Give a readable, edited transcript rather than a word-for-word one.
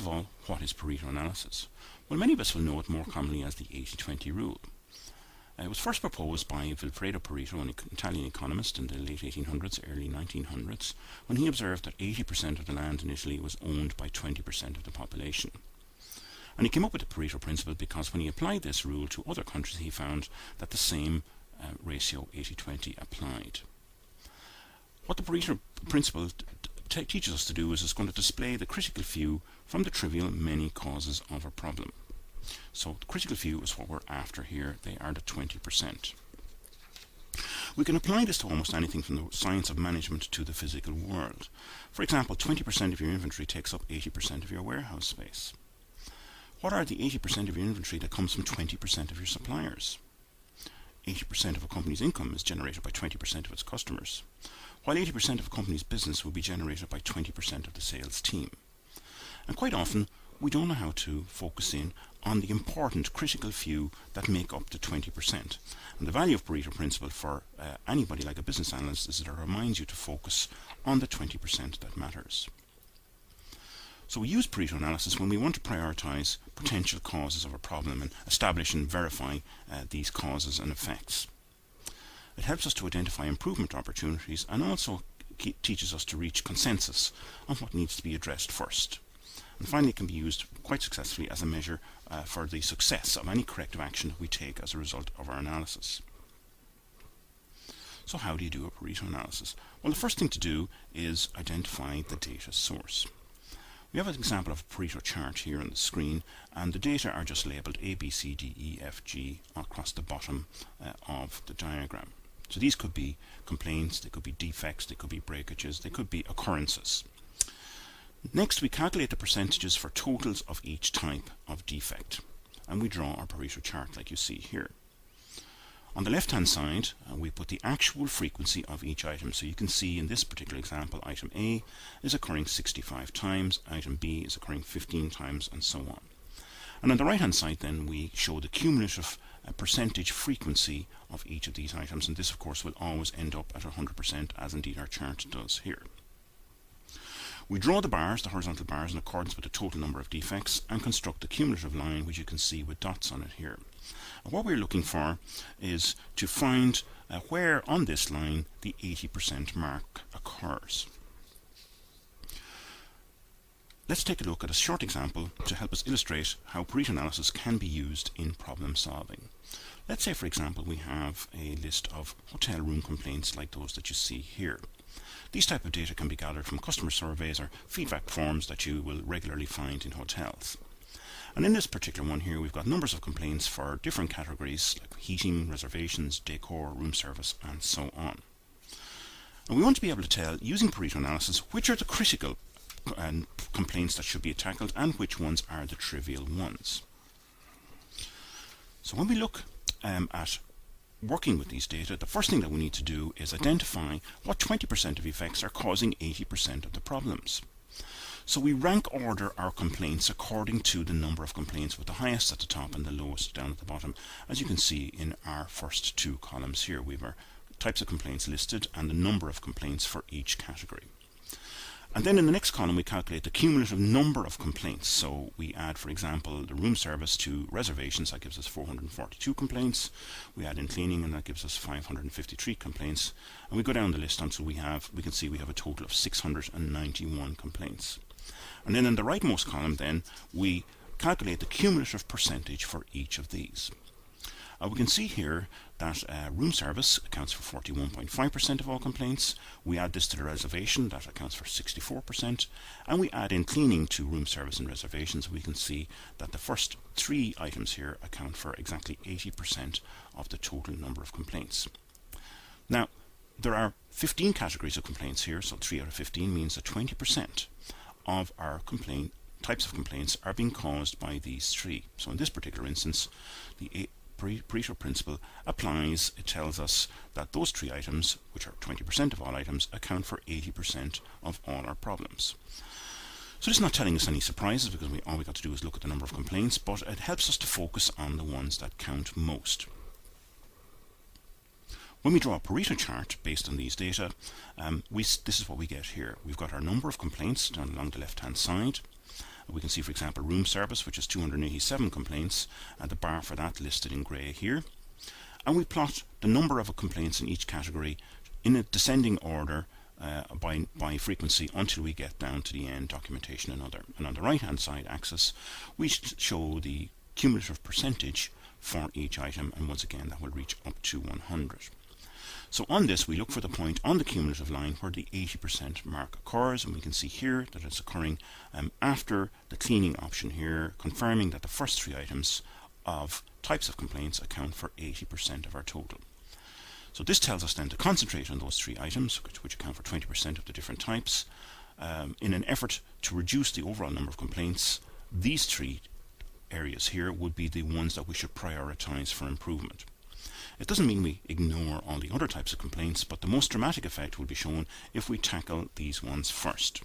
of all, what is Pareto analysis? Well, many of us will know it more commonly as the 80-20 rule. It was first proposed by Vilfredo Pareto, an Italian economist in the late 1800s, early 1900s, when he observed that 80% of the land in Italy was owned by 20% of the population. And he came up with the Pareto principle because when he applied this rule to other countries, he found that the same ratio, 80-20, applied. What the Pareto principle teaches us to do is it's going to display the critical few from the trivial many causes of a problem. So the critical few is what we're after here. They are the 20%. We can apply this to almost anything from the science of management to the physical world. For example, 20% of your inventory takes up 80% of your warehouse space. What are the 80% of your inventory that comes from 20% of your suppliers? 80% of a company's income is generated by 20% of its customers, while 80% of a company's business will be generated by 20% of the sales team. And quite often, we don't know how to focus in on the important critical few that make up the 20%. And the value of Pareto principle for anybody like a business analyst is that it reminds you to focus on the 20% that matters. So we use Pareto analysis when we want to prioritize potential causes of a problem and establish and verify these causes and effects. It helps us to identify improvement opportunities and also teaches us to reach consensus on what needs to be addressed first. And finally, it can be used quite successfully as a measure for the success of any corrective action that we take as a result of our analysis. So how do you do a Pareto analysis? Well, the first thing to do is identify the data source. We have an example of a Pareto chart here on the screen, and the data are just labelled A, B, C, D, E, F, G across the bottom of the diagram. So these could be complaints, they could be defects, they could be breakages, they could be occurrences. Next, we calculate the percentages for totals of each type of defect, and we draw our Pareto chart like you see here. On the left hand side, we put the actual frequency of each item. So you can see in this particular example, item A is occurring 65 times, item B is occurring 15 times, and so on. And on the right hand side then, we show the cumulative percentage frequency of each of these items, and this of course will always end up at 100%, as indeed our chart does here. We draw the bars, the horizontal bars, in accordance with the total number of defects and construct the cumulative line, which you can see with dots on it here. And what we're looking for is to find where on this line the 80% mark occurs. Let's take a look at a short example to help us illustrate how Pareto analysis can be used in problem solving. Let's say, for example, we have a list of hotel room complaints like those that you see here. These type of data can be gathered from customer surveys or feedback forms that you will regularly find in hotels. And in this particular one here, we've got numbers of complaints for different categories like heating, reservations, decor, room service, and so on. And we want to be able to tell, using Pareto analysis, which are the critical complaints that should be tackled and which ones are the trivial ones. So when we look at working with these data, the first thing that we need to do is identify what 20% of effects are causing 80% of the problems. So we rank order our complaints according to the number of complaints, with the highest at the top and the lowest down at the bottom. As you can see in our first two columns here, we have our types of complaints listed and the number of complaints for each category. And then in the next column we calculate the cumulative number of complaints. So we add, for example, the room service to reservations, that gives us 442 complaints. We add in cleaning, and that gives us 553 complaints. And we go down the list until we can see we have a total of 691 complaints. And then in the rightmost column then, we calculate the cumulative percentage for each of these. We can see here that room service accounts for 41.5% of all complaints. We add this to the reservation, that accounts for 64%, and we add in cleaning to room service and reservations. We can see that the first three items here account for exactly 80% of the total number of complaints. Now, there are 15 categories of complaints here, so 3 out of 15 means that 20% of our types of complaints are being caused by these three. So in this particular instance, the Pareto principle applies. It tells us that those three items, which are 20% of all items, account for 80% of all our problems. So this is not telling us any surprises, because all we got to do is look at the number of complaints, but it helps us to focus on the ones that count most. When we draw a Pareto chart based on these data, this is what we get here. We've got our number of complaints down along the left hand side. We can see, for example, room service, which is 287 complaints, and the bar for that listed in grey here. And we plot the number of complaints in each category in a descending order by frequency until we get down to the end, documentation and other. And on the right hand side axis we show the cumulative percentage for each item, and once again that will reach up to 100. So on this we look for the point on the cumulative line where the 80% mark occurs, and we can see here that it's occurring after the cleaning option here, confirming that the first three items of types of complaints account for 80% of our total. So this tells us then to concentrate on those three items, which account for 20% of the different types. In an effort to reduce the overall number of complaints, these three areas here would be the ones that we should prioritize for improvement. It doesn't mean we ignore all the other types of complaints, but the most dramatic effect will be shown if we tackle these ones first.